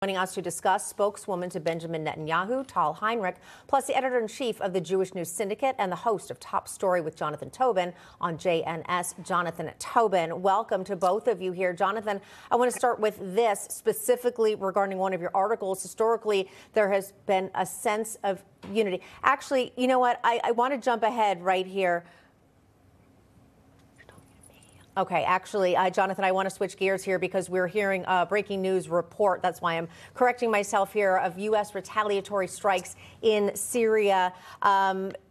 Joining us to discuss, spokeswoman to Benjamin Netanyahu, Tal Heinrich, plus the editor-in-chief of the Jewish News Syndicate and the host of Top Story with Jonathan Tobin on JNS, Jonathan Tobin. Welcome to both of you here. Jonathan, I want to start with this, specifically regarding one of your articles. Historically, there has been a sense of unity. Actually, you know what? I want to jump ahead right here. Okay, actually, Jonathan, I want to switch gears here because we're hearing a breaking news report. That's why I'm correcting myself here, of U.S. retaliatory strikes in Syria.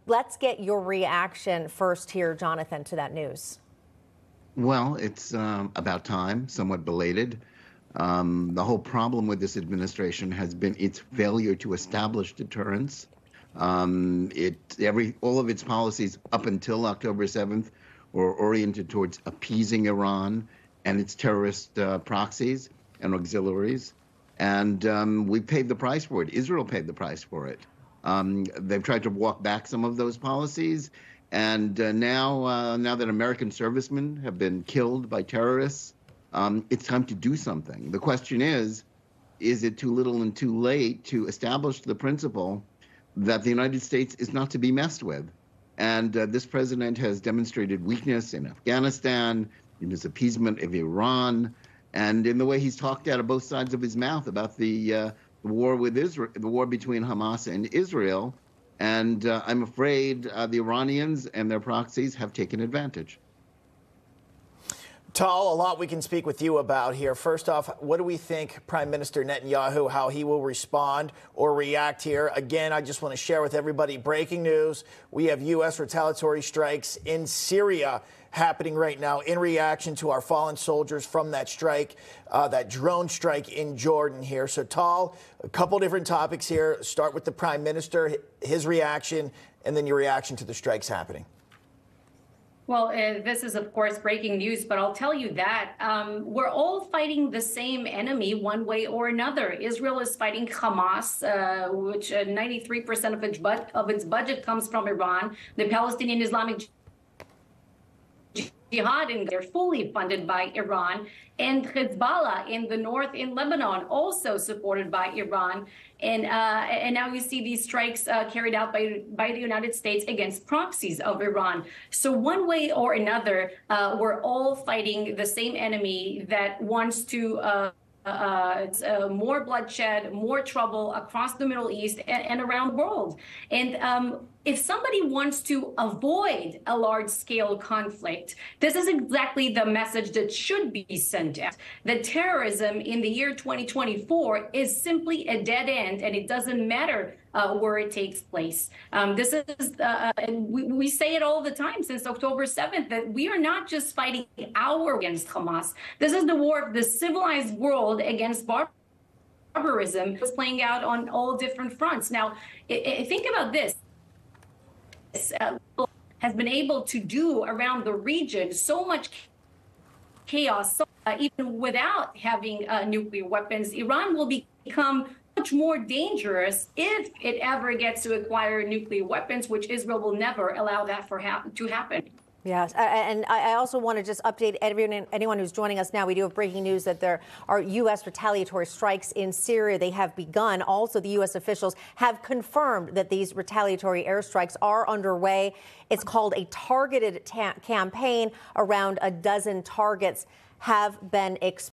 Let's get your reaction first here, Jonathan, to that news. Well, it's about time, somewhat belated. The whole problem with this administration has been its failure to establish deterrence. All of its policies up until October 7th were oriented towards appeasing Iran and its terrorist proxies and auxiliaries. And we paid the price for it. Israel paid the price for it. They've tried to walk back some of those policies. And now that American servicemen have been killed by terrorists, it's time to do something. The question is it too little and too late to establish the principle that the United States is not to be messed with? And this president has demonstrated weakness in Afghanistan, in his appeasement of Iran, and in the way he's talked out of both sides of his mouth about the war with Israel, the war between Hamas and Israel. And I'm afraid the Iranians and their proxies have taken advantage. Tal, a lot we can speak with you about here. First off, what do we think Prime Minister Netanyahu, how he will respond or react here? Again, I just want to share with everybody breaking news. We have U.S. retaliatory strikes in Syria happening right now in reaction to our fallen soldiers from that strike, that drone strike in Jordan here. So, Tal, a couple different topics here. Start with the Prime Minister, his reaction, and then your reaction to the strikes happening. Well, this is, of course, breaking news, but I'll tell you that we're all fighting the same enemy one way or another. Israel is fighting Hamas, which 93% of its budget comes from Iran. The Palestinian Islamic Jihad, and they're fully funded by Iran, and Hezbollah in the north in Lebanon, also supported by Iran. And now you see these strikes carried out by the United States against proxies of Iran. So one way or another, we're all fighting the same enemy that wants to more bloodshed, more trouble across the Middle East and around the world. And if somebody wants to avoid a large-scale conflict, this is exactly the message that should be sent out. That terrorism in the year 2024 is simply a dead end, and it doesn't matter where it takes place. This is, and we say it all the time since October 7th, that we are not just fighting our against Hamas. This is the war of the civilized world against barbarism. It's playing out on all different fronts. Now, think about this. Has been able to do around the region so much chaos, even without having nuclear weapons. Iran will become much more dangerous if it ever gets to acquire nuclear weapons, which Israel will never allow that to happen. Yes, and I also want to just update anyone who's joining us now. We do have breaking news that there are U.S. retaliatory strikes in Syria. They have begun. Also, the U.S. officials have confirmed that these retaliatory airstrikes are underway. It's called a targeted campaign. Around a dozen targets have been exposed.